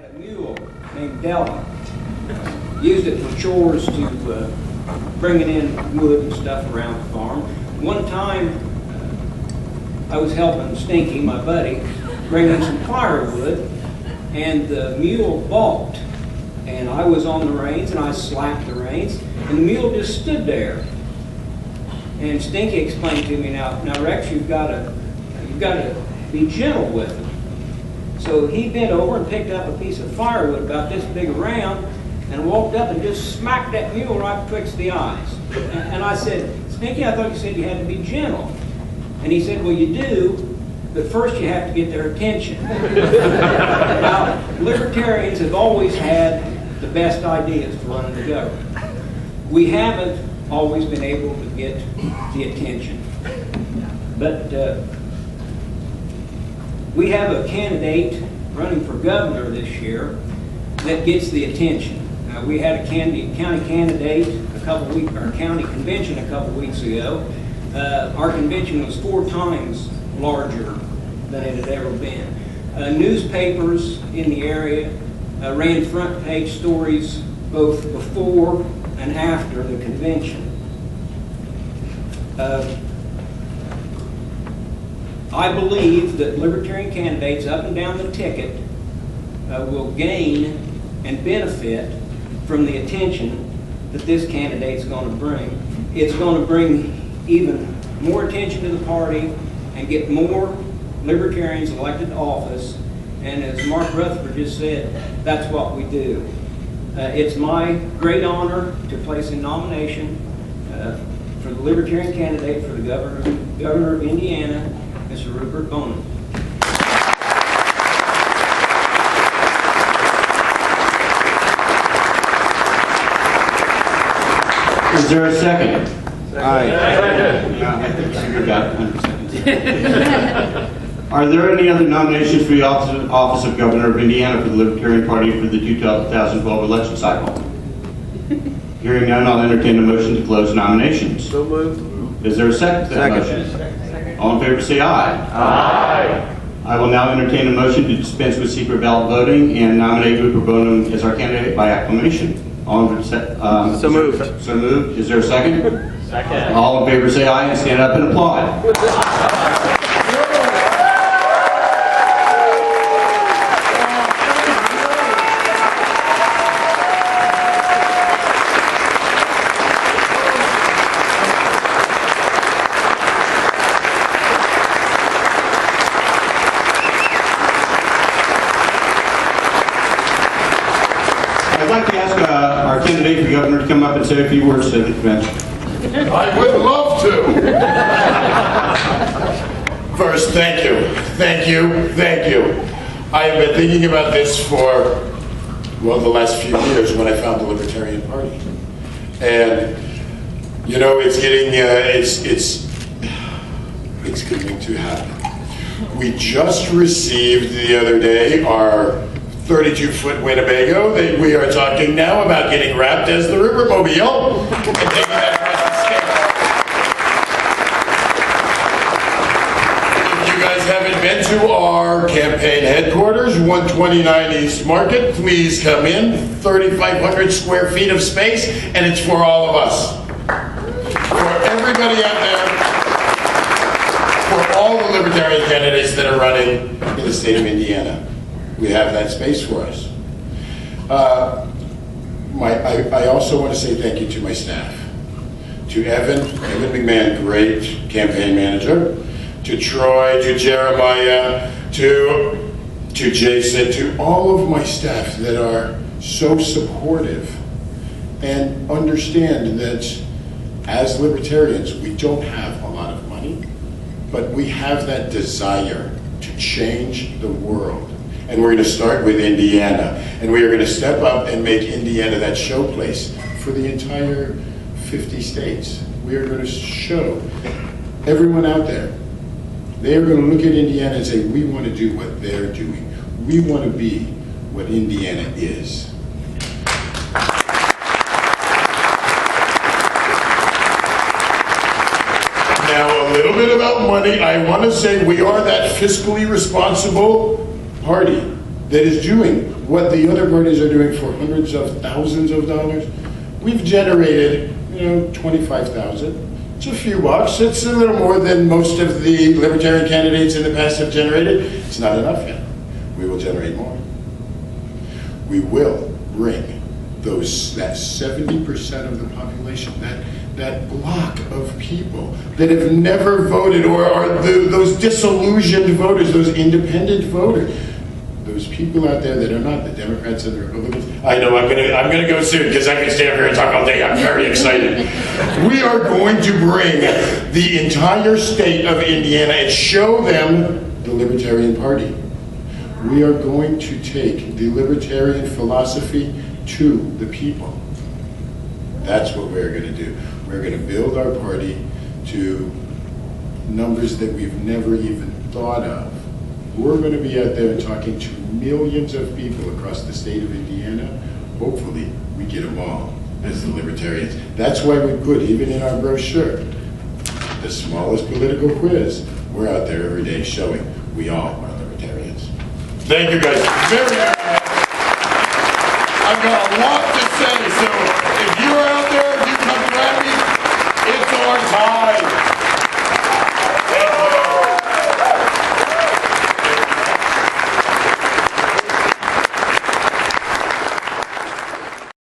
a mule named Della. Used it for chores to bringing in wood and stuff around the farm. One time, I was helping Stinky, my buddy, bring in some firewood, and the mule balked. And I was on the reins, and I slapped the reins, and the mule just stood there. And Stinky explained to me, now Rex, you've got to be gentle with him. So he bent over and picked up a piece of firewood about this big around, and walked up and just smacked that mule right betwixt the eyes. And I said, Stinky, I thought you said you had to be gentle. And he said, well, you do, but first you have to get their attention. Now, libertarians have always had the best ideas for running the government. We haven't always been able to get the attention. But we have a candidate running for governor this year that gets the attention. We had a county candidate our county convention a couple weeks ago. Our convention was 4 times larger than it had ever been. Newspapers in the area ran front page stories both before and after the convention. I believe that libertarian candidates up and down the ticket will gain and benefit from the attention that this candidate's going to bring. It's going to bring even more attention to the party and get more libertarians elected to office. And as Mark Rutherford just said, that's what we do. It's my great honor to place in nomination for the libertarian candidate for the governor of Indiana, Mr. Rupert Boneham. Is there a second? Aye. Are there any other nominations for the office of Governor of Indiana for the Libertarian Party for the 2012 election cycle? Hearing none, I'll entertain a motion to close nominations. So moved. Is there a second to that motion? All in favor say aye. Aye. I will now entertain a motion to dispense with secret ballot voting and nominate Rupert Boneham as our candidate by acclamation. All in So moved. So moved. Is there a second? Second. All in favor say aye and stand up and applaud. I'd like to ask our candidate for governor to come up and say a few words to the convention. I would love to. First, thank you. Thank you. Thank you. I have been thinking about this for, well, the last few years when I found the Libertarian Party. And, you know, it's getting, it's coming to happen. We just received the other day our 32-foot Winnebago that we are talking now about getting wrapped as the Rupert Mobile and taking that across the state. If you guys haven't been to our campaign headquarters, 129 East Market, please come in. 3,500 square feet of space, and it's for all of us. For everybody out there, for all the Libertarian candidates that are running in the state of Indiana. We have that space for us. I also want to say thank you to my staff. To Evan McMahon, great campaign manager. To Troy, to Jeremiah, to Jason, to all of my staff that are so supportive and understand that as libertarians, we don't have a lot of money, but we have that desire to change the world. And we're going to start with Indiana. And we are going to step up and make Indiana that showplace for the entire 50 states. We are going to show everyone out there, they are going to look at Indiana and say, we want to do what they're doing. We want to be what Indiana is. Now, a little bit about money. I want to say we are that fiscally responsible party. that is doing what the other parties are doing for hundreds of thousands of dollars, we've generated, 25,000. It's a few bucks. It's a little more than most of the Libertarian candidates in the past have generated. It's not enough yet. We will generate more. We will bring that 70% of the population, that block of people that have never voted, or are those disillusioned voters, those independent voters, those people out there that are not the Democrats and the Republicans. I know I'm gonna go soon because I can stay up here and talk all day. I'm very excited. We are going to bring the entire state of Indiana and show them the Libertarian Party. We are going to take the Libertarian philosophy to the people. That's what we're going to do. We're going to build our party to numbers that we've never even thought of. We're going to be out there and talking to millions of people across the state of Indiana. Hopefully, we get them all as the Libertarians. That's why we put, even in our brochure, the smallest political quiz. We're out there every day showing we all are Libertarians. Thank you guys very much. I've got a lot to say, so if you're out there, if you come grab me, it's our time.